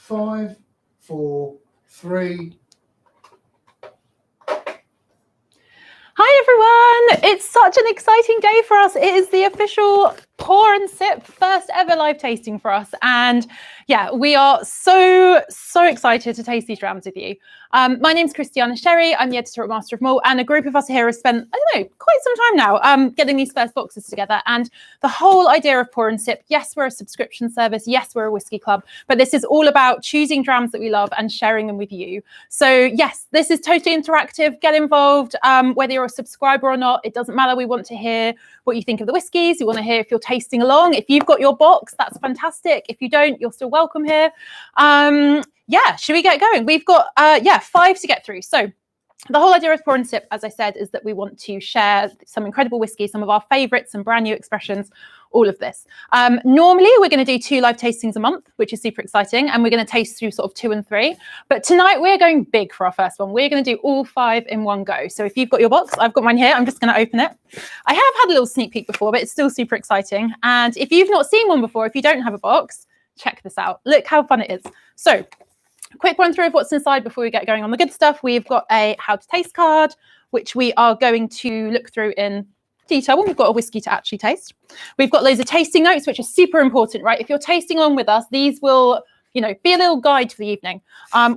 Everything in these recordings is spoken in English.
5, 4, 3. Hi everyone! It's such an exciting day for us. It is the official Pour and Sip first ever live tasting for us. And yeah, we are so excited to taste these drams with you. My name's Christiana Sherry. I'm the editor at Master of Malt, and a group of us here have spent, I don't know, quite some time now getting these first boxes together. And the whole idea of Pour and Sip, yes, we're a subscription service. Yes, we're a whiskey club, but this is all about choosing drams that we love and sharing them with you. So yes, this is totally interactive. Get involved, whether you're a subscriber or not, it doesn't matter. We want to hear what you think of the whiskies. We want to hear if you're tasting along. If you've got your box, that's fantastic. If you don't, you're still welcome here. Yeah, should we get going? We've got 5 to get through. So the whole idea of Pour and Sip, as I said, is that we want to share some incredible whiskey, some of our favorites, some brand new expressions, all of this. Normally, we're going to do 2 live tastings a month, which is super exciting, and we're going to taste through sort of 2 and 3. But tonight, we're going big for our first one. We're going to do all 5 in one go. So if you've got your box, I've got mine here. I'm just going to open it. I have had a little sneak peek before, but it's still super exciting. And if you've not seen one before, if you don't have a box, check this out. Look how fun it is. So quick run through of what's inside before we get going on the good stuff. We've got a how to taste card, which we are going to look through in detail when we've got a whiskey to actually taste. We've got loads of tasting notes, which are super important, right? If you're tasting along with us, these will, you know, be a little guide for the evening.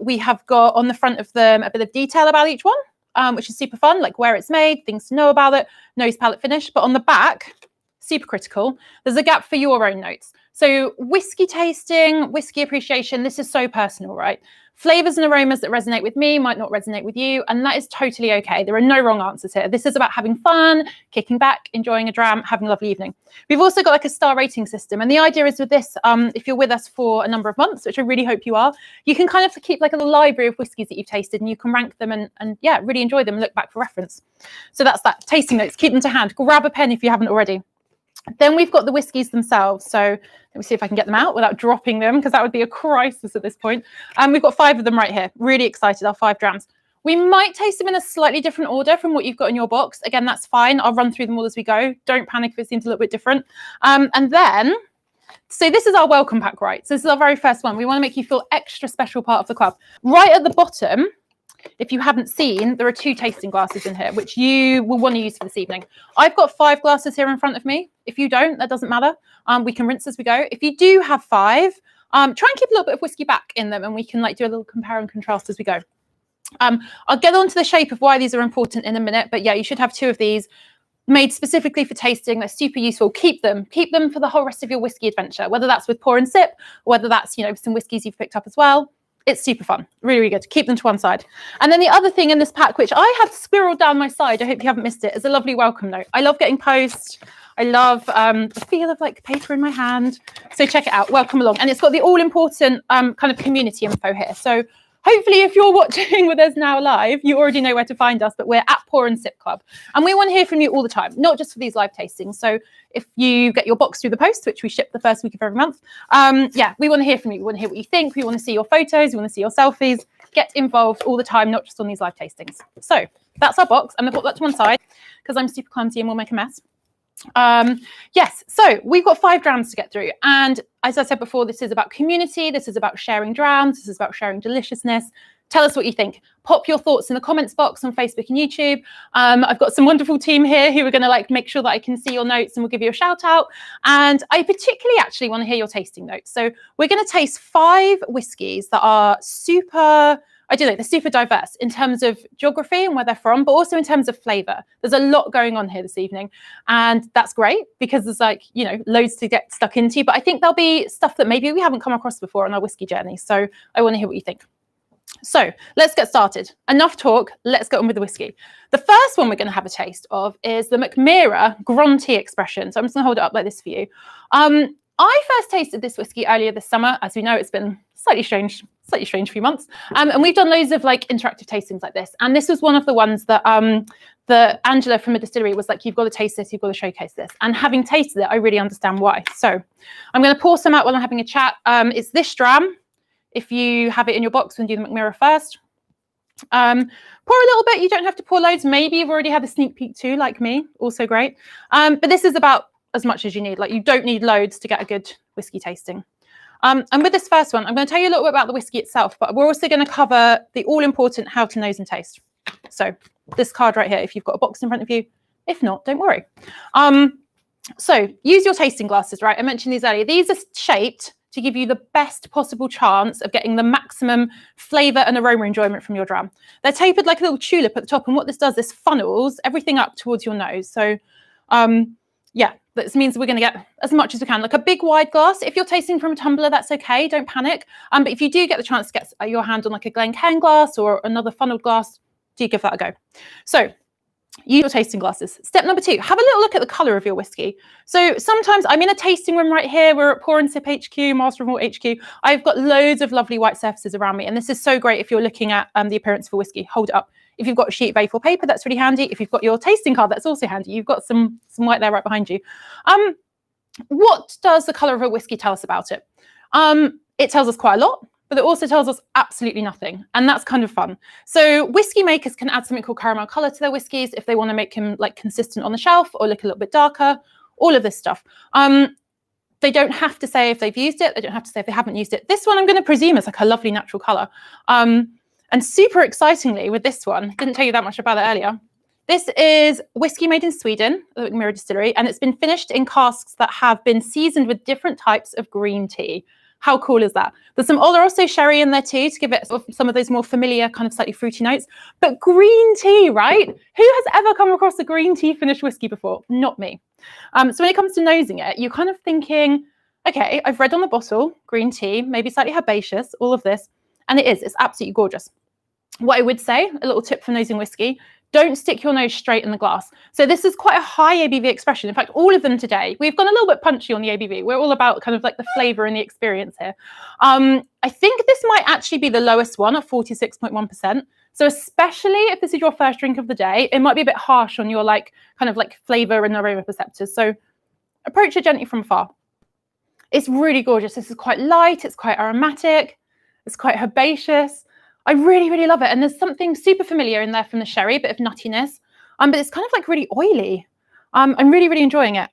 We have got on the front of them a bit of detail about each one, which is super fun, like where it's made, things to know about it, nose, palate, finish. But on the back, super critical, there's a gap for your own notes. So whiskey tasting, whiskey appreciation, this is so personal, right? Flavors and aromas that resonate with me might not resonate with you, and that is totally okay. There are no wrong answers here. This is about having fun, kicking back, enjoying a dram, having a lovely evening. We've also got like a star rating system, and the idea is with this, if you're with us for a number of months, which I really hope you are, you can kind of keep like a little library of whiskies that you've tasted, and you can rank them and yeah, really enjoy them and look back for reference. So that's that. Tasting notes, keep them to hand. Grab a pen if you haven't already. Then we've got the whiskies themselves. So let me see if I can get them out without dropping them, because that would be a crisis at this point. We've got 5 of them right here. Really excited, our 5 drams. We might taste them in a slightly different order from what you've got in your box. Again, that's fine. I'll run through them all as we go. Don't panic if it seems a little bit different. And then, so this is our welcome pack, right? So this is our very first one. We want to make you feel extra special part of the club. Right at the bottom, if you haven't seen, there are 2 tasting glasses in here, which you will want to use for this evening. I've got 5 glasses here in front of me. If you don't, that doesn't matter. We can rinse as we go. If you do have 5, try and keep a little bit of whiskey back in them, and we can like do a little compare and contrast as we go. I'll get on to the shape of why these are important in a minute, but yeah, you should have 2 of these made specifically for tasting. They're super useful. Keep them for the whole rest of your whiskey adventure, whether that's with Pour and Sip, or whether that's, you know, some whiskies you've picked up as well. It's super fun, really, really good. Keep them to one side. And then the other thing in this pack, which I have squirreled down my side, I hope you haven't missed it, is a lovely welcome note. I love getting post. I love the feel of like paper in my hand. So check it out, welcome along. And it's got the all important kind of community info here. So hopefully if you're watching with us now live, you already know where to find us, but we're at Pour and Sip Club. And we want to hear from you all the time, not just for these live tastings. So if you get your box through the post, which we ship the first week of every month, yeah, we want to hear from you. We want to hear what you think. We want to see your photos. We want to see your selfies. Get involved all the time, not just on these live tastings. So that's our box. I'm going to put that to one side because I'm super clumsy and we'll make a mess. Yes, so we've got 5 drams to get through, and as I said before, this is about community, this is about sharing drams, this is about sharing deliciousness. Tell us what you think. Pop your thoughts in the comments box on Facebook and YouTube. I've got some wonderful team here who are going to like make sure that I can see your notes, and we'll give you a shout out. And I particularly actually want to hear your tasting notes. So we're going to taste 5 whiskies that are super, I don't know, they're super diverse in terms of geography and where they're from, but also in terms of flavour. There's a lot going on here this evening, and that's great because there's like, you know, loads to get stuck into, but I think there'll be stuff that maybe we haven't come across before on our whiskey journey. So I want to hear what you think. So let's get started. Enough talk, let's get on with the whiskey. The first one we're going to have a taste of is the Mackmyra Gronty expression. So I'm just going to hold it up like this for you. I first tasted this whiskey earlier this summer. As we know, it's been slightly strange few months. And we've done loads of like interactive tastings like this. And this was one of the ones that Angela from a distillery was like, you've got to taste this, you've got to showcase this. And having tasted it, I really understand why. So I'm going to pour some out while I'm having a chat. It's this dram. If you have it in your box, we'll do the Mackmyra first. Pour a little bit. You don't have to pour loads. Maybe you've already had a sneak peek too, like me. Also great. But this is about as much as you need. Like, you don't need loads to get a good whiskey tasting. And with this first one, I'm going to tell you a little bit about the whiskey itself, but we're also going to cover the all-important how to nose and taste. So this card right here, if you've got a box in front of you, if not, don't worry. So use your tasting glasses, right? I mentioned these earlier. These are shaped to give you the best possible chance of getting the maximum flavour and aroma enjoyment from your dram. They're tapered like a little tulip at the top, and what this does, this funnels everything up towards your nose. So yeah, this means we're going to get as much as we can. Like a big wide glass, if you're tasting from a tumbler, that's okay, don't panic. But if you do get the chance to get your hand on like a Glencairn glass or another funneled glass, do give that a go. So use your tasting glasses. Step number 2, have a little look at the colour of your whiskey. So sometimes I'm in a tasting room right here. We're at Pour and Sip HQ, Master of Malt HQ. I've got loads of lovely white surfaces around me. And this is so great if you're looking at the appearance of a whiskey. Hold it up. If you've got a sheet of A4 paper, that's really handy. If you've got your tasting card, that's also handy. You've got some white there right behind you. What does the colour of a whiskey tell us about it? It tells us quite a lot, but it also tells us absolutely nothing. And that's kind of fun. So whiskey makers can add something called caramel colour to their whiskies if they want to make them like consistent on the shelf or look a little bit darker, all of this stuff. They don't have to say if they've used it. They don't have to say if they haven't used it. This one I'm going to presume is like a lovely natural colour. And super excitingly with this one, didn't tell you that much about it earlier. This is whiskey made in Sweden, the Mackmyra distillery, and it's been finished in casks that have been seasoned with different types of green tea. How cool is that? There's some Oloroso sherry in there too to give it some of those more familiar kind of slightly fruity notes. But green tea, right? Who has ever come across a green tea finished whiskey before? Not me. So when it comes to nosing it, you're kind of thinking, okay, I've read on the bottle, green tea, maybe slightly herbaceous, all of this. And it's absolutely gorgeous. What I would say, a little tip for nosing whiskey, don't stick your nose straight in the glass. So this is quite a high ABV expression. In fact, all of them today, we've gone a little bit punchy on the ABV. We're all about kind of like the flavour and the experience here. I think this might actually be the lowest one at 46.1%. So especially if this is your first drink of the day, it might be a bit harsh on your like kind of like flavour and aroma perceptors. So approach it gently from afar. It's really gorgeous. This is quite light. It's quite aromatic. It's quite herbaceous. I really, really love it. And there's something super familiar in there from the sherry, a bit of nuttiness. But it's kind of like really oily. I'm really, really enjoying it.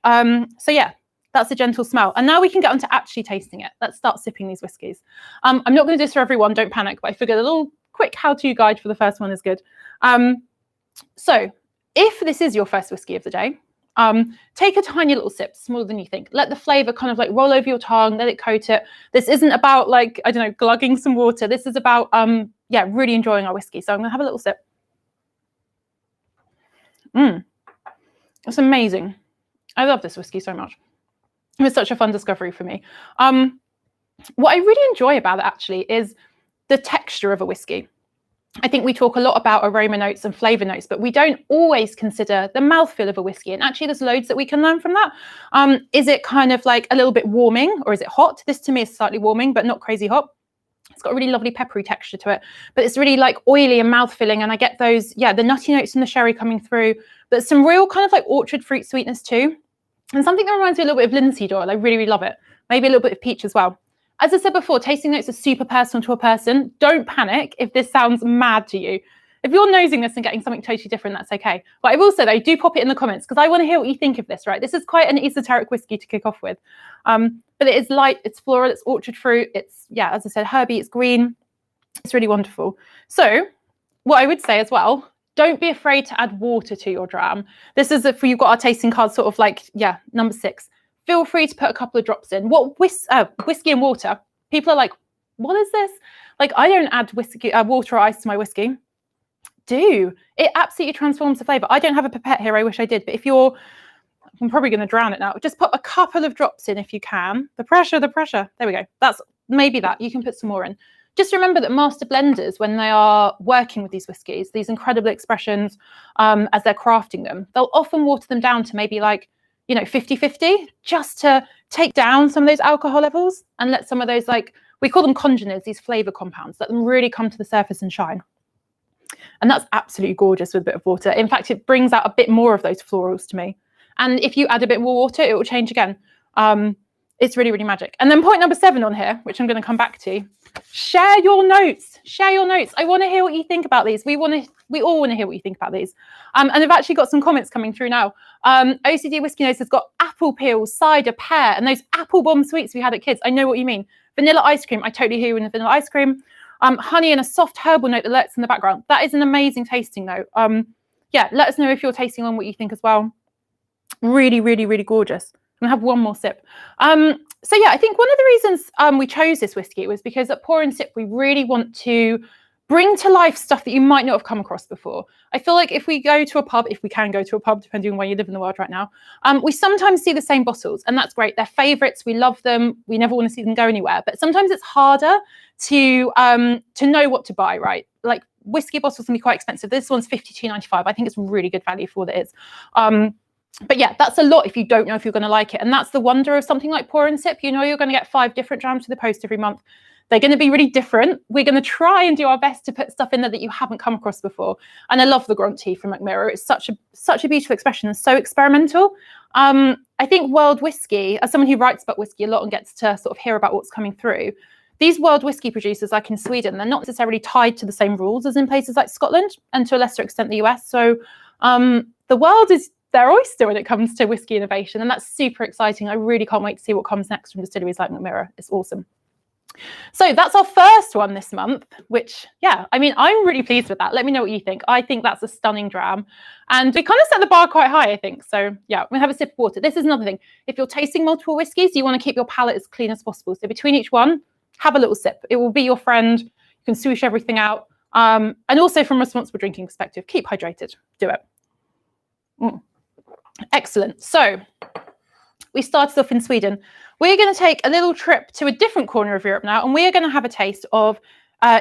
So yeah, that's a gentle smell. And now we can get on to actually tasting it. Let's start sipping these whiskies. I'm not going to do this for everyone, don't panic, but I figured a little quick how-to guide for the first one is good. So if this is your first whiskey of the day, take a tiny little sip, smaller than you think. Let the flavour kind of like roll over your tongue, let it coat it. This isn't about like, I don't know, glugging some water. This is about, yeah, really enjoying our whiskey. So I'm going to have a little sip. It's amazing. I love this whiskey so much. It was such a fun discovery for me. What I really enjoy about it actually is the texture of a whiskey. I think we talk a lot about aroma notes and flavour notes, but we don't always consider the mouthfeel of a whiskey. And actually there's loads that we can learn from that. Is it kind of like a little bit warming or is it hot? This to me is slightly warming, but not crazy hot. It's got a really lovely peppery texture to it, but it's really like oily and mouth-filling. And I get those, yeah, the nutty notes from the sherry coming through, but some real kind of like orchard fruit sweetness too. And something that reminds me a little bit of linseed oil. I really, really love it. Maybe a little bit of peach as well. As I said before, tasting notes are super personal to a person. Don't panic if this sounds mad to you. If you're nosing this and getting something totally different, that's okay. But I will say though, do pop it in the comments because I want to hear what you think of this, right? This is quite an esoteric whiskey to kick off with. But it is light, it's floral, it's orchard fruit. It's, yeah, as I said, herby, it's green. It's really wonderful. So what I would say as well, don't be afraid to add water to your dram. This is if you've got our tasting card sort of like, yeah, number 6. Feel free to put a couple of drops in. What whiskey and water? People are like, what is this? Like, I don't add whiskey, water or ice to my whiskey. Do. It absolutely transforms the flavour. I don't have a pipette here. I wish I did. But if you're, I'm probably going to drown it now. Just put a couple of drops in if you can. The pressure. There we go. That's maybe that. You can put some more in. Just remember that master blenders, when they are working with these whiskies, these incredible expressions, as they're crafting them, they'll often water them down to maybe like, 50-50, just to take down some of those alcohol levels and let some of those, like, we call them congeners, these flavour compounds, let them really come to the surface and shine. And that's absolutely gorgeous with a bit of water. In fact, it brings out a bit more of those florals to me. And if you add a bit more water, it will change again. It's really, really magic. And then point number 7 on here, which I'm going to come back to, share your notes. Share your notes. I want to hear what you think about these. We all want to hear what you think about these. And I've actually got some comments coming through now. OCD Whiskey Nose has got apple peel, cider, pear, and those apple bomb sweets we had at kids. I know what you mean. Vanilla ice cream, I totally hear you in the vanilla ice cream. Honey and a soft herbal note that lurks in the background. That is an amazing tasting note. Yeah, let us know if you're tasting on what you think as well. Really, really, really gorgeous. I'm gonna have one more sip. So yeah, I think one of the reasons we chose this whiskey was because at Pour and Sip, we really want to bring to life stuff that you might not have come across before. I feel like if we go to a pub, if we can go to a pub, depending on where you live in the world right now, we sometimes see the same bottles, and that's great. They're favorites. We love them. We never want to see them go anywhere. But sometimes it's harder to know what to buy, right? Like whiskey bottles can be quite expensive. This one's $52.95. I think it's really good value for what it is. But yeah, that's a lot if you don't know if you're going to like it. And that's the wonder of something like Pour and Sip. You know you're going to get 5 different drams to the post every month. They're going to be really different. We're going to try and do our best to put stuff in there that you haven't come across before. And I love the Gronty from Mackmyra. It's such a beautiful expression and so experimental. I think world whiskey, as someone who writes about whiskey a lot and gets to sort of hear about what's coming through, these world whiskey producers, like in Sweden, they're not necessarily tied to the same rules as in places like Scotland and to a lesser extent the US. So the world is their oyster when it comes to whiskey innovation, and that's super exciting. I really can't wait to see what comes next from distilleries like Mackmyra. It's awesome. So that's our first one this month, which, yeah, I mean, I'm really pleased with that. Let me know what you think. I think that's a stunning dram. And we kind of set the bar quite high, I think. So, yeah, we're going to have a sip of water. This is another thing. If you're tasting multiple whiskies, you want to keep your palate as clean as possible. So between each one, have a little sip. It will be your friend. You can swoosh everything out. And also from a responsible drinking perspective, keep hydrated. Do it. Excellent. So we started off in Sweden. We're going to take a little trip to a different corner of Europe now, and we're going to have a taste of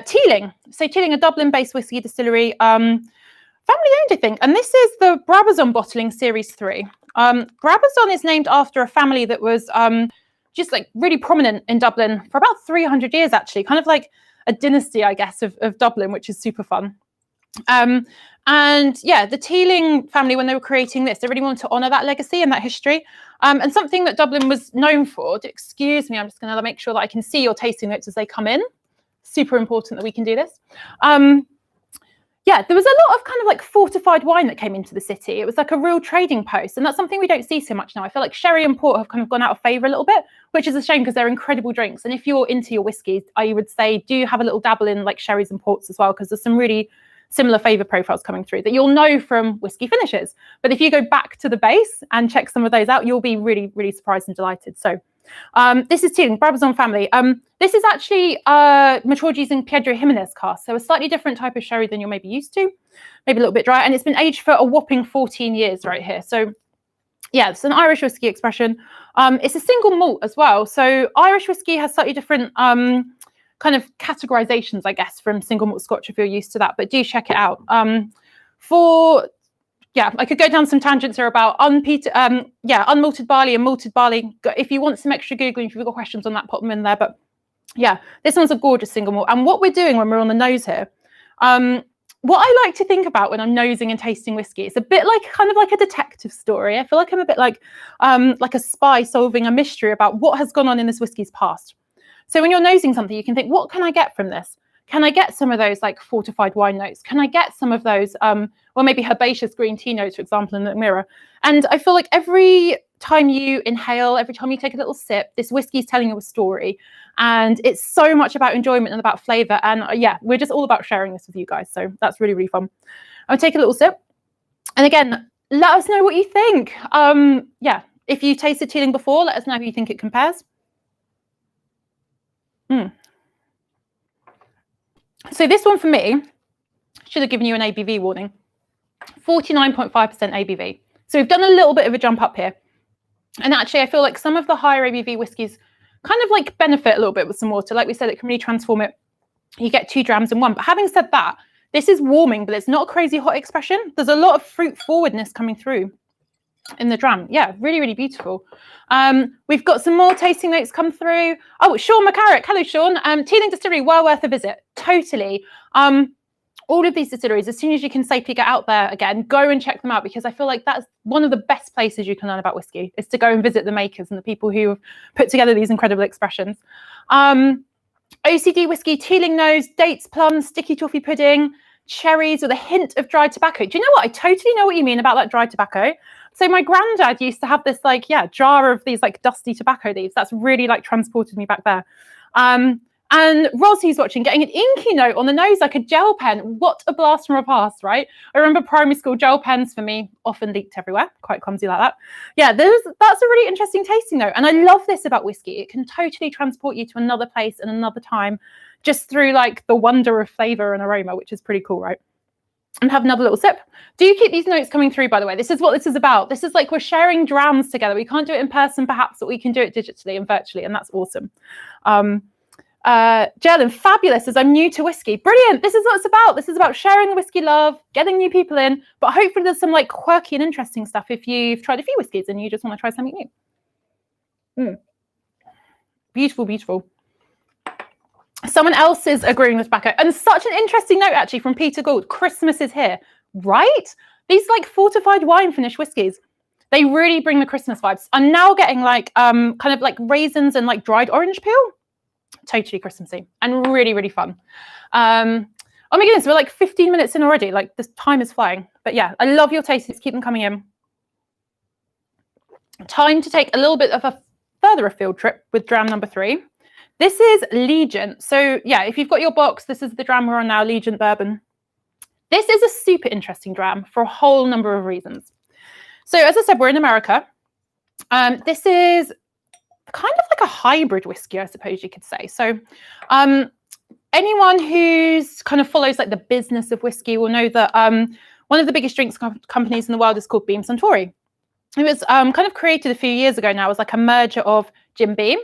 Teeling. So Teeling, a Dublin-based whiskey distillery, family-owned, I think. And this is the Brabazon bottling Series 3. Brabazon is named after a family that was just like really prominent in Dublin for about 300 years, actually, kind of like a dynasty, I guess, of Dublin, which is super fun. And yeah, the Teeling family, when they were creating this, they really wanted to honour that legacy and that history. And something that Dublin was known for, excuse me, I'm just going to make sure that I can see your tasting notes as they come in. Super important that we can do this. Yeah, there was a lot of kind of like fortified wine that came into the city. It was like a real trading post. And that's something we don't see so much now. I feel like sherry and port have kind of gone out of favour a little bit, which is a shame because they're incredible drinks. And if you're into your whiskies, I would say do have a little dabble in like sherries and ports as well, because there's some really similar flavour profiles coming through that you'll know from whiskey finishes. But if you go back to the base and check some of those out, you'll be really, really surprised and delighted. So this is Teeling, Brabazon family. This is actually matured using Pedro Jimenez cask, so a slightly different type of sherry than you're maybe used to, maybe a little bit dry, and it's been aged for a whopping 14 years right here. So yeah, it's an Irish whiskey expression. It's a single malt as well. So Irish whiskey has slightly different kind of categorizations, I guess, from single malt Scotch if you're used to that, but do check it out. Yeah, I could go down some tangents here about unmalted barley and malted barley. If you want some extra Googling, if you've got questions on that, pop them in there. But yeah, this one's a gorgeous single malt. And what we're doing when we're on the nose here, what I like to think about when I'm nosing and tasting whiskey, it's a bit like kind of like a detective story. I feel like I'm a bit like a spy solving a mystery about what has gone on in this whiskey's past. So when you're nosing something, you can think, what can I get from this? Can I get some of those like fortified wine notes? Can I get some of those, or maybe herbaceous green tea notes, for example, in the Mackmyra? And I feel like every time you inhale, every time you take a little sip, this whiskey is telling you a story. And it's so much about enjoyment and about flavour. And yeah, we're just all about sharing this with you guys. So that's really, really fun. I'll take a little sip. And again, let us know what you think. Yeah, if you tasted Teeling before, let us know how you think it compares. So this one for me, should have given you an ABV warning, 49.5% ABV. So we've done a little bit of a jump up here. And actually, I feel like some of the higher ABV whiskies kind of like benefit a little bit with some water. Like we said, it can really transform it. You get 2 drams in one. But having said that, this is warming, but it's not a crazy hot expression. There's a lot of fruit forwardness coming through in the dram. Yeah, really, really beautiful. We've got some more tasting notes come through. Oh, Sean McCarrick. Hello, Sean. Teeling Distillery, well worth a visit. Totally. All of these distilleries, as soon as you can safely get out there again, go and check them out, because I feel like that's one of the best places you can learn about whiskey, is to go and visit the makers and the people who have put together these incredible expressions. OCD whiskey, Teeling nose, dates, plums, sticky toffee pudding, cherries with a hint of dried tobacco. Do you know what? I totally know what you mean about that dried tobacco. So my granddad used to have this jar of these like dusty tobacco leaves. That's really like transported me back there. And Roz, who's watching, getting an inky note on the nose like a gel pen. What a blast from a past, right? I remember primary school gel pens for me often leaked everywhere, quite clumsy like that. Yeah, that's a really interesting tasting note. And I love this about whiskey. It can totally transport you to another place and another time just through like the wonder of flavor and aroma, which is pretty cool, right? And have another little sip. Do you keep these notes coming through, by the way? This is what this is about. This is like we're sharing drams together. We can't do it in person, perhaps, but we can do it digitally and virtually, and that's awesome. Jalen, fabulous, as I'm new to whiskey. Brilliant. This is what it's about. This is about sharing the whiskey love, getting new people in, but hopefully there's some like quirky and interesting stuff if you've tried a few whiskies and you just want to try something new. Beautiful, beautiful. Someone else is agreeing with tobacco. And such an interesting note, actually, from Peter Gould. Christmas is here, right? These like fortified wine finished whiskies, they really bring the Christmas vibes. I'm now getting like kind of like raisins and like dried orange peel. Totally Christmassy and really, really fun. Oh my goodness, we're like 15 minutes in already. Like this time is flying. But yeah, I love your tastings. Keep them coming in. Time to take a little bit of a further afield trip with dram number 3. This is Legion. So yeah, if you've got your box, this is the dram we're on now, Legion Bourbon. This is a super interesting dram for a whole number of reasons. So as I said, we're in America. This is kind of like a hybrid whiskey, I suppose you could say. So anyone who's kind of follows like the business of whiskey will know that one of the biggest drinks companies in the world is called Beam Suntory. It was kind of created a few years ago now as like a merger of Jim Beam,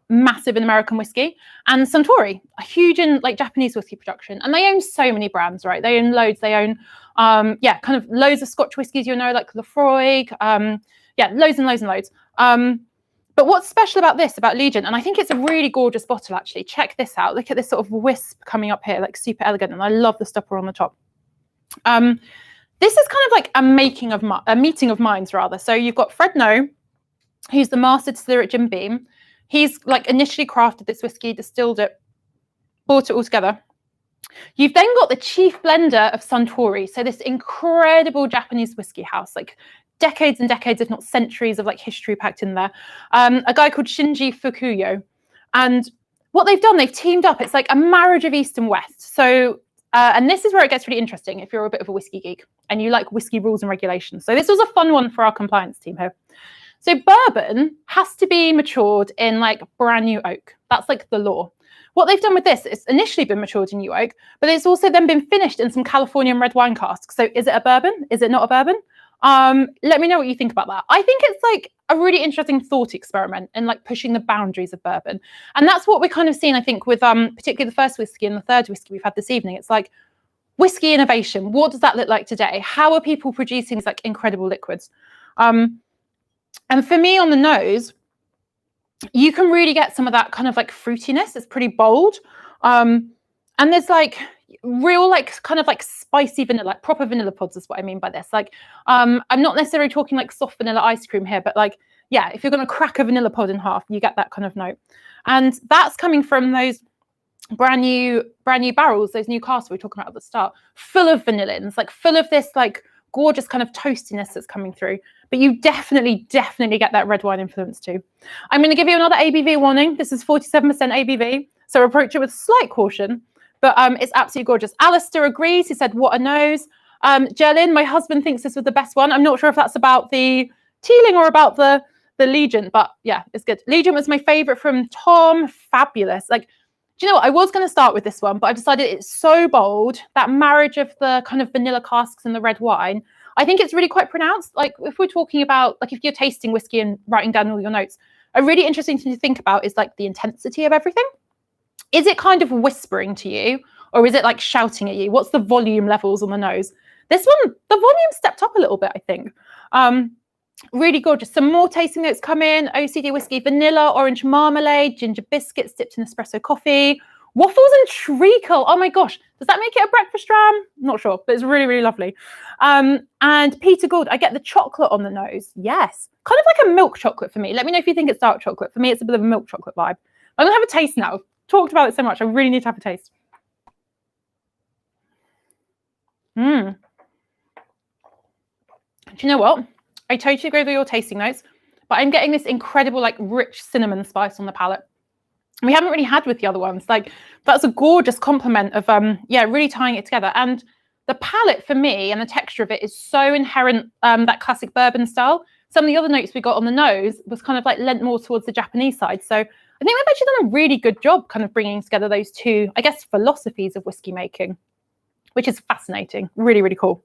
massive in American whiskey, and Suntory, a huge in like Japanese whiskey production. And they own so many brands, right? They own loads. They own, kind of loads of Scotch whiskies, like Lefroy, loads and loads and loads. But what's special about this, about Legion, and I think it's a really gorgeous bottle, actually. Check this out. Look at this sort of wisp coming up here, like super elegant. And I love the stopper on the top. This is kind of like a meeting of minds, rather. So you've got Fred No, who's the master distiller at Jim Beam. He's like initially crafted this whiskey, distilled it, brought it all together. You've then got the chief blender of Suntory. So this incredible Japanese whiskey house, like decades and decades, if not centuries of like history packed in there. A guy called Shinji Fukuyo. And what they've done, they've teamed up. It's like a marriage of East and West. So, and this is where it gets really interesting if you're a bit of a whiskey geek and you like whiskey rules and regulations. So this was a fun one for our compliance team here. So bourbon has to be matured in like brand new oak. That's like the law. What they've done with this, it's initially been matured in new oak, but it's also then been finished in some Californian red wine casks. So is it a bourbon? Is it not a bourbon? Let me know what you think about that. I think it's like a really interesting thought experiment and like pushing the boundaries of bourbon. And that's what we're kind of seeing, I think, with particularly the first whiskey and the third whiskey we've had this evening. It's like whiskey innovation. What does that look like today? How are people producing these like incredible liquids? And for me on the nose, you can really get some of that kind of like fruitiness. It's pretty bold. And there's like real like kind of like spicy vanilla, like proper vanilla pods is what I mean by this. Like I'm not necessarily talking like soft vanilla ice cream here, but like, yeah, if you're going to crack a vanilla pod in half, you get that kind of note. And that's coming from those brand new barrels, those new casks we were talking about at the start, full of vanillins, like full of this like gorgeous kind of toastiness that's coming through. But you definitely get that red wine influence too. I'm going to give you another ABV warning. This is 47% ABV, so approach it with slight caution. But it's absolutely gorgeous. Alistair agrees. He said, what a nose. Jerlyn, my husband thinks this was the best one. I'm not sure if that's about the Teeling or about the Legion, but yeah, it's good. Legion was my favorite from Tom. Fabulous. Like, do you know what? I was going to start with this one, but I decided it's so bold. That marriage of the kind of vanilla casks and the red wine, I think it's really quite pronounced. Like if we're talking about, like if you're tasting whiskey and writing down all your notes, a really interesting thing to think about is like the intensity of everything. Is it kind of whispering to you or is it like shouting at you? What's the volume levels on the nose? This one, the volume stepped up a little bit, I think. Really gorgeous. Some more tasting notes come in. OCD whiskey, vanilla, orange marmalade, ginger biscuits dipped in espresso coffee, waffles and treacle. Oh my gosh. Does that make it a breakfast dram? Not sure, but it's really, really lovely. And Peter Gould, I get the chocolate on the nose. Yes. Kind of like a milk chocolate for me. Let me know if you think it's dark chocolate. For me, it's a bit of a milk chocolate vibe. I'm going to have a taste now. Talked about it so much. I really need to have a taste. Do you know what? I totally agree with your tasting notes, but I'm getting this incredible, like rich cinnamon spice on the palate. we haven't really had with the other ones. Like, that's a gorgeous complement of really tying it together. And the palette for me and the texture of it is so inherent, that classic bourbon style. Some of the other notes we got on the nose was kind of like lent more towards the Japanese side. So I think we've actually done a really good job kind of bringing together those two, I guess, philosophies of whiskey making, which is fascinating. Really, really cool.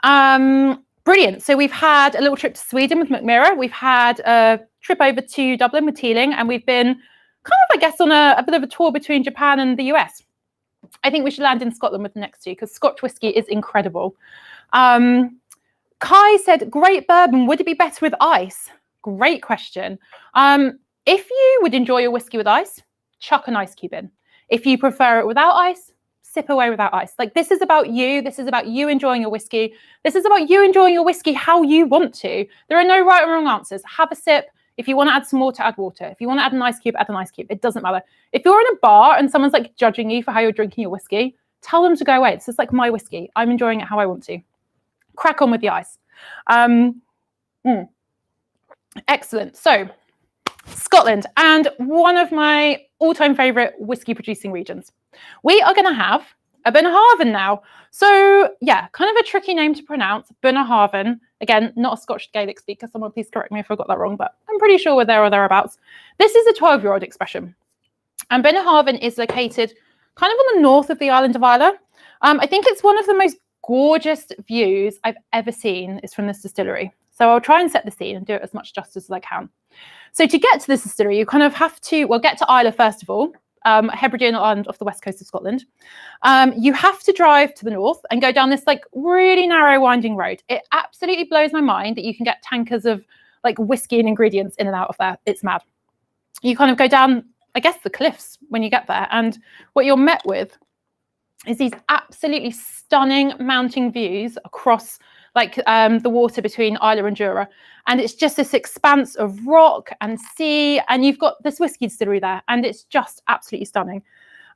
Brilliant. So we've had a little trip to Sweden with Mackmyra. We've had a trip over to Dublin with Teeling, and we've been kind of, I guess, on a bit of a tour between Japan and the US. I think we should land in Scotland with the next two because Scotch whiskey is incredible. Kai said, great bourbon. Would it be better with ice? Great question. If you would enjoy your whiskey with ice, chuck an ice cube in. If you prefer it without ice, sip away without ice. Like, this is about you. This is about you enjoying your whiskey. This is about you enjoying your whiskey how you want to. There are no right or wrong answers. Have a sip. If you want to add some water, add water. If you want to add an ice cube, add an ice cube. It doesn't matter. If you're in a bar and someone's like judging you for how you're drinking your whiskey, tell them to go away. This is like my whiskey. I'm enjoying it how I want to. Crack on with the ice. Excellent. So, Scotland, and one of my all-time favourite whiskey producing regions. We are going to have a Bunnahabhain now. So yeah, kind of a tricky name to pronounce, Bunnahabhain. Again, not a Scotch Gaelic speaker. Someone please correct me if I got that wrong, but I'm pretty sure we're there or thereabouts. This is a 12-year-old expression. And Bunnahabhain is located kind of on the north of the island of Islay. I think it's one of the most gorgeous views I've ever seen is from this distillery. So I'll try and set the scene and do it as much justice as I can. So to get to this distillery, you kind of have to, well, get to Islay first of all, a Hebridean island off the west coast of Scotland. You have to drive to the north and go down this like really narrow winding road. It absolutely blows my mind that you can get tankers of like whiskey and ingredients in and out of there. It's mad. You kind of go down, I guess, the cliffs when you get there. And what you're met with is these absolutely stunning mountain views across like the water between Islay and Jura. And it's just this expanse of rock and sea. And you've got this whiskey distillery there. And it's just absolutely stunning.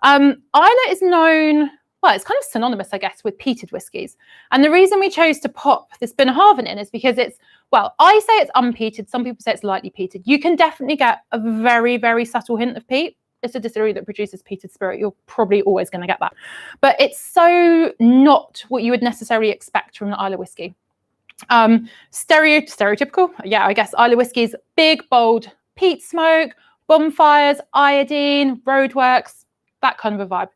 Islay is known, well, it's kind of synonymous, I guess, with peated whiskies. And the reason we chose to pop this Bunnahabhain in is because it's, well, I say it's unpeated. Some people say it's lightly peated. You can definitely get a very, very subtle hint of peat. It's a distillery that produces peated spirit. You're probably always going to get that. But it's so not what you would necessarily expect from the Islay whiskey. Stereotypical, yeah, I guess Islay whiskies, big, bold peat smoke, bonfires, iodine, roadworks, that kind of a vibe.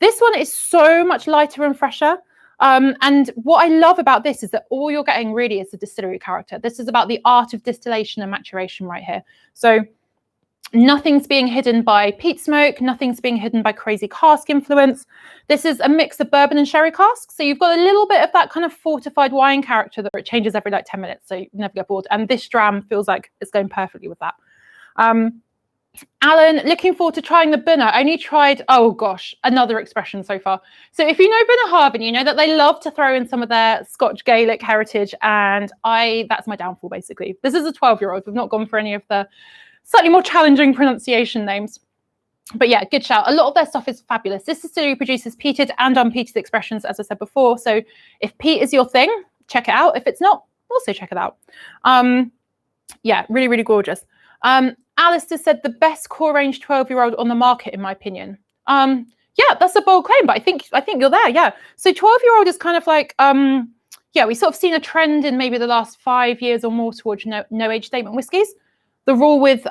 This one is so much lighter and fresher. And what I love about this is that all you're getting really is the distillery character. This is about the art of distillation and maturation right here. So nothing's being hidden by peat smoke. Nothing's being hidden by crazy cask influence. This is a mix of bourbon and sherry casks. So you've got a little bit of that kind of fortified wine character that it changes every like 10 minutes. So you never get bored. And this dram feels like it's going perfectly with that. Alan, looking forward to trying the Bunna. I only tried, oh gosh, another expression so far. So if you know Bunnahabhain, you know that they love to throw in some of their Scotch Gaelic heritage. And that's my downfall, basically. This is a 12-year-old. We've not gone for any of the slightly more challenging pronunciation names. But yeah, good shout. A lot of their stuff is fabulous. This distillery produces peated and unpeated expressions, as I said before. So if peat is your thing, check it out. If it's not, also check it out. Yeah, really, really gorgeous. Alistair said the best core range 12-year-old on the market, in my opinion. Yeah, that's a bold claim, but I think you're there. Yeah. So 12-year-old is kind of like, yeah, we've sort of seen a trend in maybe the last 5 years or more towards no age statement whiskies. The rule with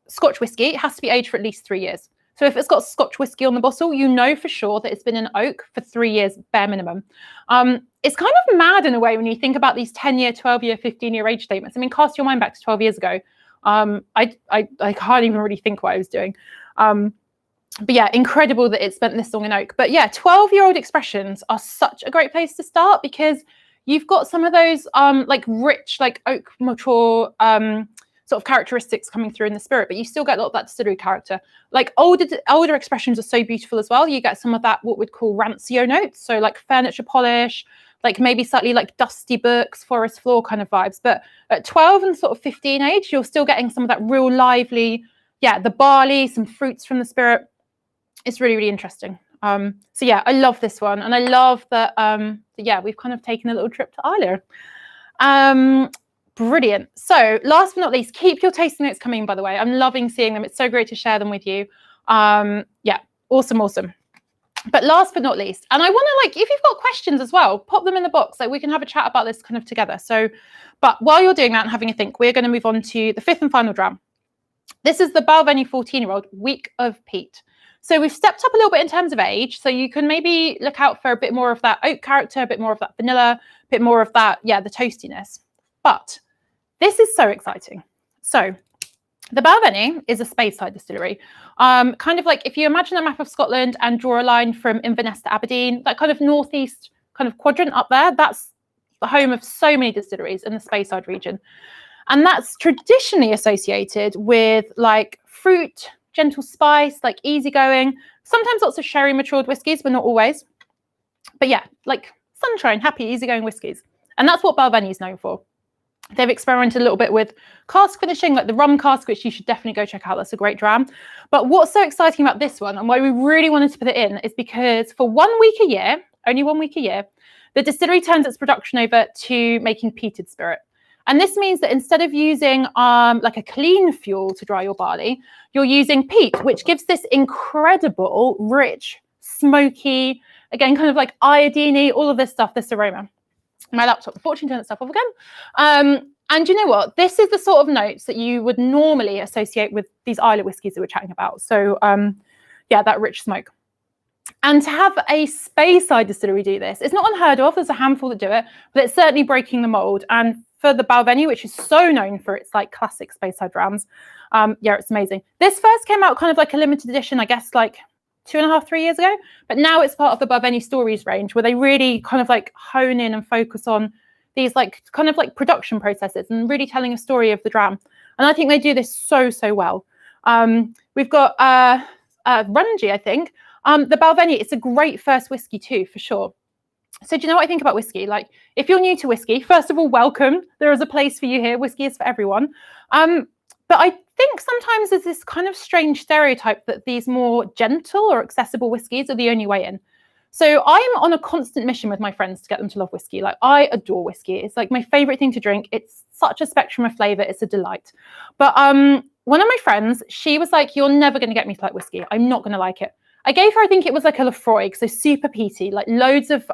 Scotch whiskey, it has to be aged for at least 3 years. So if it's got Scotch whiskey on the bottle, you know for sure that it's been in oak for 3 years, bare minimum. It's kind of mad in a way when you think about these 10-year, 12-year, 15-year age statements. I mean, cast your mind back to 12 years ago. I can't even really think what I was doing. But yeah, incredible that it spent this long in oak. But yeah, 12-year-old expressions are such a great place to start because you've got some of those like rich, like oak mature sort of characteristics coming through in the spirit, but you still get a lot of that distillery character. Like older expressions are so beautiful as well. You get some of that what we'd call rancio notes, so like furniture polish, like maybe slightly like dusty books, forest floor kind of vibes. But at 12 and sort of 15 age, you're still getting some of that real lively, yeah, the barley, some fruits from the spirit. It's really, really interesting. So yeah, I love this one. And I love that, yeah, we've kind of taken a little trip to Ireland. Brilliant. So last but not least, keep your tasting notes coming, by the way. I'm loving seeing them. It's so great to share them with you. Yeah, awesome. But last but not least, and I want to, like, if you've got questions as well, pop them in the box. Like, we can have a chat about this kind of together. So, but while you're doing that and having a think, we're going to move on to the fifth and final dram. This is the Balvenie 14-year-old Week of Peat. So we've stepped up a little bit in terms of age. So you can maybe look out for a bit more of that oak character, a bit more of that vanilla, a bit more of that, yeah, the toastiness. But this is so exciting. So the Balvenie is a Speyside distillery. Kind of like if you imagine a map of Scotland and draw a line from Inverness to Aberdeen, that kind of northeast kind of quadrant up there, that's the home of so many distilleries in the Speyside region. And that's traditionally associated with like fruit, gentle spice, like easygoing, sometimes lots of sherry matured whiskies, but not always. But yeah, like sunshine, happy, easygoing whiskies. And that's what Balvenie is known for. They've experimented a little bit with cask finishing, like the rum cask, which you should definitely go check out. That's a great dram. But what's so exciting about this one and why we really wanted to put it in is because for 1 week a year, only 1 week a year, the distillery turns its production over to making peated spirit. And this means that instead of using like a clean fuel to dry your barley, you're using peat, which gives this incredible, rich, smoky, again, kind of like iodine-y, all of this stuff, this aroma. My laptop, unfortunately, turned itself off again. And you know what? This is the sort of notes that you would normally associate with these Islay whiskies that we're chatting about. So yeah, that rich smoke. And to have a Speyside distillery do this, it's not unheard of. There's a handful that do it, but it's certainly breaking the mold. And for the Balvenie, which is so known for its like classic Speyside drams, yeah, it's amazing. This first came out kind of like a limited edition, I guess, like 2.5, 3 years ago, but now it's part of the Balvenie Stories range, where they really kind of like hone in and focus on these like kind of like production processes and really telling a story of the dram. And I think they do this so well. We've got Rungy, I think. The Balvenie, it's a great first whiskey too, for sure. So do you know what I think about whiskey? Like, if you're new to whiskey, first of all, welcome. There is a place for you here. Whiskey is for everyone. But I think sometimes there's this kind of strange stereotype that these more gentle or accessible whiskies are the only way in. So I'm on a constant mission with my friends to get them to love whiskey. Like, I adore whiskey. It's like my favorite thing to drink. It's such a spectrum of flavor. It's a delight. But one of my friends, she was like, you're never going to get me to like whiskey. I'm not going to like it. I gave her, I think it was like a Lefroy, so super peaty, like loads of,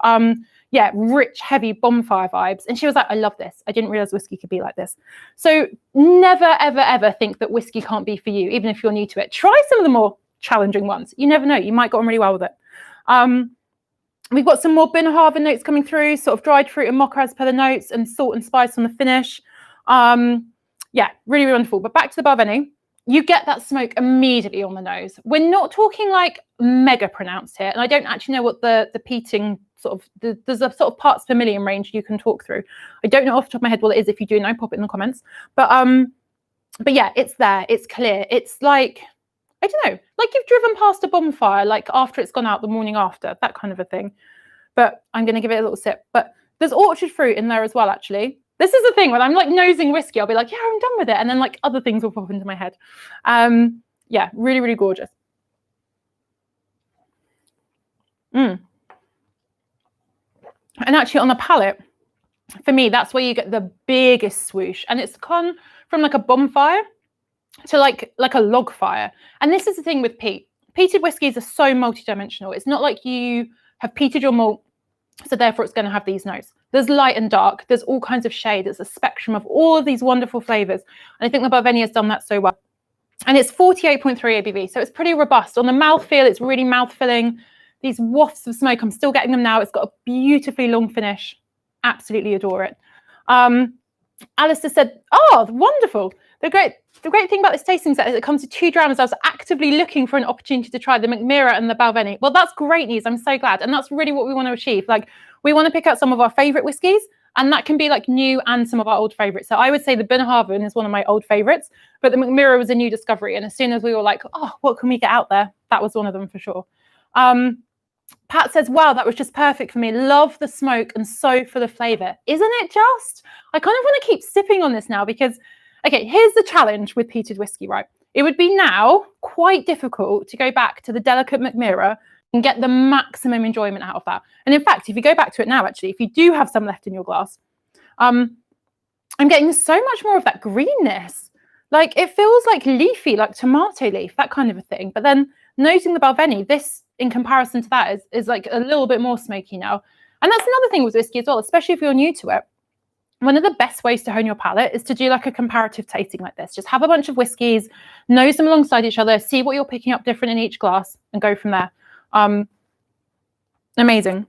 yeah, rich, heavy bonfire vibes. And she was like, I love this. I didn't realize whiskey could be like this. So never, ever think that whiskey can't be for you, even if you're new to it. Try some of the more challenging ones. You never know. You might get on really well with it. We've got some more Bunnahabhain notes coming through, sort of dried fruit and mocha as per the notes, and salt and spice on the finish. Yeah, really wonderful. But back to the Balvenie. You get that smoke immediately on the nose. We're not talking like mega pronounced here. And I don't actually know what the peating sort of, there's a sort of parts per million range you can talk through. I don't know off the top of my head what it is. If you do know, pop it in the comments. But yeah, it's there. It's clear. It's like, I don't know, like you've driven past a bonfire, like after it's gone out the morning after, that kind of a thing. But I'm going to give it a little sip. But there's orchard fruit in there as well, actually. This is the thing, when I'm like nosing whiskey, I'll be like, yeah, I'm done with it. And then like other things will pop into my head. Yeah, really gorgeous. And actually on the palate, for me, that's where you get the biggest swoosh. And it's gone from like a bonfire to like a log fire. And this is the thing with peat. Peated whiskies are so multidimensional. It's not like you have peated your malt, so therefore it's going to have these notes. There's light and dark. There's all kinds of shade. There's a spectrum of all of these wonderful flavors. And I think the Balvenie has done that so well. And it's 48.3 ABV, so it's pretty robust. On the mouthfeel, it's really mouth-filling. These wafts of smoke, I'm still getting them now. It's got a beautifully long finish. Absolutely adore it. Alistair said, oh, wonderful. The great thing about this tasting set is it comes to 2 drams. I was actively looking for an opportunity to try the Mackmyra and the Balvenie. Well, that's great news. I'm so glad. And that's really what we want to achieve. Like, we want to pick out some of our favorite whiskies, and that can be like new and some of our old favorites. So I would say the Bunnahabhain is one of my old favorites, but the Mackmyra was a new discovery. And as soon as we were like, oh, what can we get out there? That was one of them for sure. Pat says, wow, that was just perfect for me. Love the smoke and so full of flavor. Isn't it just? I kind of want to keep sipping on this now because, okay, here's the challenge with peated whiskey, right? It would be now quite difficult to go back to the delicate Mackmyra and get the maximum enjoyment out of that. And in fact, if you go back to it now, actually, if you do have some left in your glass, I'm getting so much more of that greenness. Like it feels like leafy, like tomato leaf, that kind of a thing. But then noting the Balvenie, this in comparison to that is like a little bit more smoky now. And that's another thing with whiskey as well, especially if you're new to it. One of the best ways to hone your palate is to do like a comparative tasting like this. Just have a bunch of whiskies, nose them alongside each other, see what you're picking up different in each glass, and go from there. Amazing.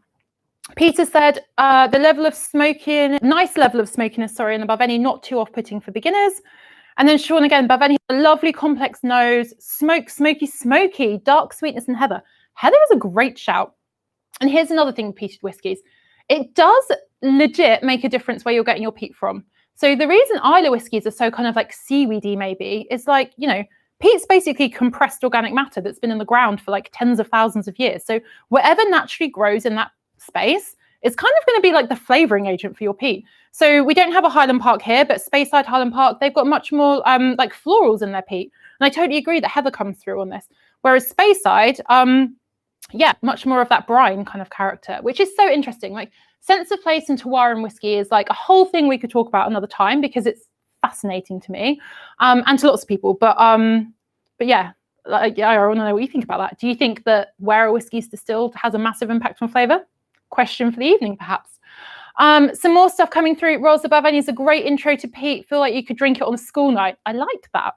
Peter said the level of smoking, nice level of smokiness, sorry, in the Balvenie, not too off-putting for beginners. And then Sean again, Balvenie, a lovely complex nose, smoky, dark sweetness, and heather. Heather is a great shout. And here's another thing with peated whiskies. It does legit make a difference where you're getting your peat from. So the reason Islay whiskies are so kind of like seaweedy maybe is like, you know, peat's basically compressed organic matter that's been in the ground for like tens of thousands of years. So whatever naturally grows in that space is kind of going to be like the flavouring agent for your peat. So we don't have a Highland Park here, but Speyside Highland Park, they've got much more like florals in their peat. And I totally agree that heather comes through on this. Whereas Speyside, yeah, much more of that brine kind of character, which is so interesting. Like sense of place in terroir and whiskey is like a whole thing we could talk about another time because it's fascinating to me and to lots of people. But yeah, like, I want to know what you think about that. Do you think that where a whiskey is distilled has a massive impact on flavour? Question for the evening, perhaps. Some more stuff coming through. Rolls the Balvenie is a great intro to peat. Feel like you could drink it on a school night. I like that.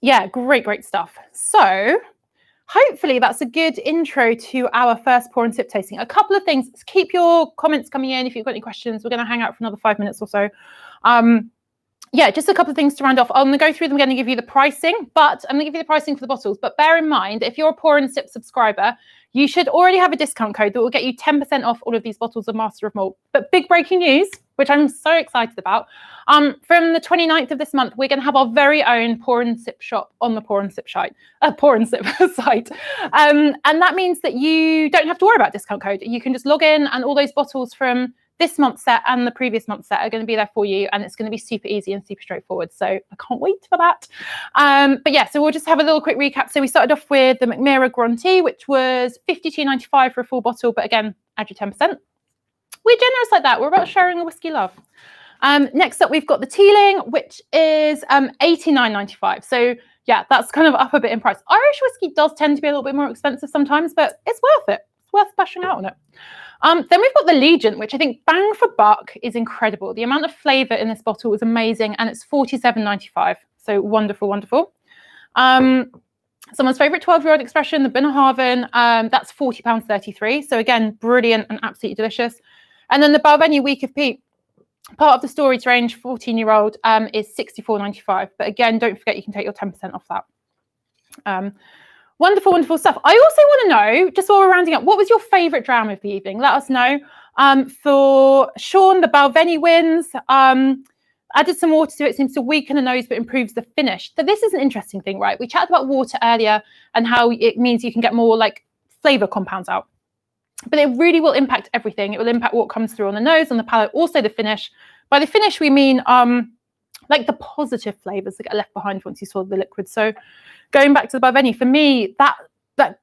Yeah, great stuff. So hopefully that's a good intro to our first pour and sip tasting. A couple of things. Keep your comments coming in if you've got any questions. We're going to hang out for another 5 minutes or so. Yeah, just a couple of things to round off. I'm going to go through them. I'm going to give you the pricing, but I'm going to give you the pricing for the bottles. But bear in mind, if you're a pour and sip subscriber, you should already have a discount code that will get you 10% off all of these bottles of Master of Malt. But big breaking news, which I'm so excited about. From the 29th of this month, we're going to have our very own pour and sip shop on the pour and sip site. And that means that you don't have to worry about discount code. You can just log in and all those bottles from this month's set and the previous month's set are going to be there for you, and it's going to be super easy and super straightforward. So I can't wait for that. But yeah, so we'll just have a little quick recap. So we started off with the Mackmyra Gronty, which was $52.95 for a full bottle, but again, add your 10%. We're generous like that. We're about sharing the whiskey love. Next up, we've got the Teeling, which is $89.95. So yeah, that's kind of up a bit in price. Irish whiskey does tend to be a little bit more expensive sometimes, but it's worth it. It's worth splashing out on it. Then we've got the Legion, which I think bang for buck is incredible. The amount of flavour in this bottle is amazing, and it's $47.95. So wonderful, wonderful. Someone's favourite 12-year-old expression, the Bunnahabhain, that's £40.33. So again, brilliant and absolutely delicious. And then the Balvenie Week of Peat, part of the storage range, 14-year-old, is $64.95. But again, don't forget you can take your 10% off that. Wonderful stuff. I also want to know, just while we're rounding up, what was your favourite dram of the evening? Let us know. For Sean, the Balvenie wins. Added some water to it, seems to weaken the nose but improves the finish. So this is an interesting thing, right? We chatted about water earlier and how it means you can get more like flavour compounds out. But it really will impact everything. It will impact what comes through on the nose, on the palate, also the finish. By the finish, we mean like the positive flavours that get left behind once you swallow the liquid. So going back to the Balvenie, for me, that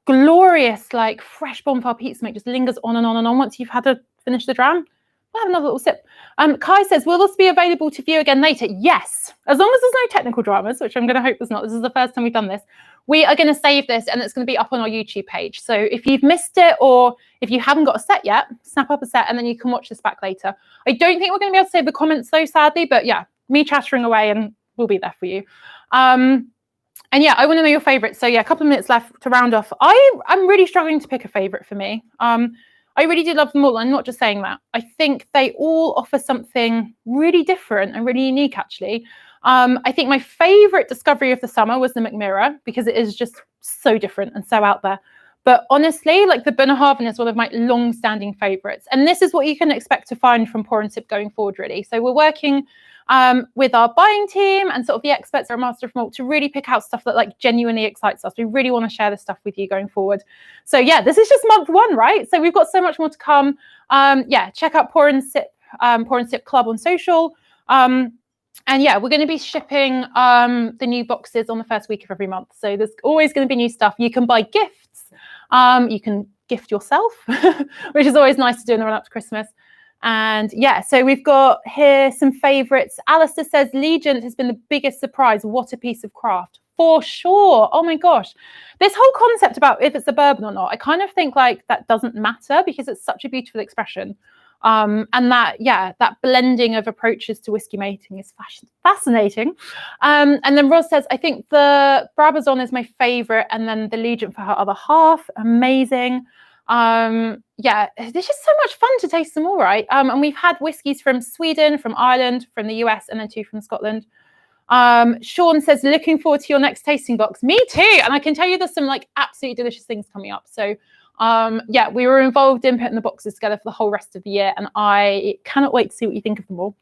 glorious, like fresh bonfire peat smoke just lingers on and on and on once you've had to finish the dram. We'll have another little sip. Kai says, will this be available to view again later? Yes, as long as there's no technical dramas, which I'm going to hope there's not. This is the first time we've done this. We are going to save this and it's going to be up on our YouTube page. So if you've missed it or if you haven't got a set yet, snap up a set and then you can watch this back later. I don't think we're going to be able to save the comments though, sadly, but yeah, me chattering away and we'll be there for you. And yeah, I want to know your favourites. So yeah, a couple of minutes left to round off. I'm really struggling to pick a favourite for me. I really do love them all. I'm not just saying that. I think they all offer something really different and really unique, actually. I think my favourite discovery of the summer was the Mackmyra because it is just so different and so out there. But honestly, like the Bunnahabhain is one of my long-standing favourites. And this is what you can expect to find from Pour and Sip going forward, really. So we're working with our buying team and sort of the experts at Master of Malt to really pick out stuff that like genuinely excites us. We really want to share this stuff with you going forward. So yeah, this is just month one, right? So we've got so much more to come. Yeah, check out Pour and Sip Club on social. And yeah, we're going to be shipping the new boxes on the first week of every month. So there's always going to be new stuff. You can buy gifts. You can gift yourself, which is always nice to do in the run up to Christmas. And yeah, so we've got here some favorites. Alistair says Legent has been the biggest surprise. What a piece of craft. For sure. Oh my gosh. This whole concept about if it's a bourbon or not, I kind of think like that doesn't matter because it's such a beautiful expression. And that, yeah, that blending of approaches to whiskey making is fascinating. And then Roz says, I think the Brabazon is my favorite, and then the Legent for her other half. Amazing. Yeah, this is so much fun to taste them all, right? And we've had whiskies from Sweden, from Ireland, from the US, and then 2 from Scotland. Sean says, looking forward to your next tasting box. Me too. And I can tell you there's some like absolutely delicious things coming up. So yeah, we were involved in putting the boxes together for the whole rest of the year, and I cannot wait to see what you think of them all.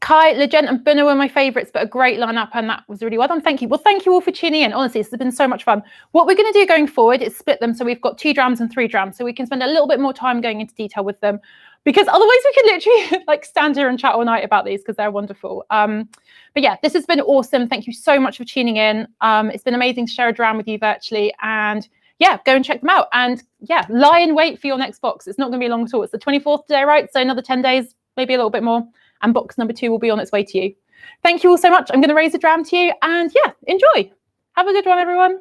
Kai, Legend, and Bunna were my favourites, but a great lineup, and that was really well done. Thank you. Well, thank you all for tuning in. Honestly, this has been so much fun. What we're going to do going forward is split them, so we've got 2 drams and 3 drams, so we can spend a little bit more time going into detail with them, because otherwise we could literally like stand here and chat all night about these because they're wonderful. But yeah, this has been awesome. Thank you so much for tuning in. It's been amazing to share a dram with you virtually, and yeah, go and check them out. And yeah, lie in wait for your next box. It's not going to be long at all. It's the 24th today, right? So another 10 days, maybe a little bit more. And box number 2 will be on its way to you. Thank you all so much. I'm going to raise a dram to you, and yeah, enjoy. Have a good one, everyone.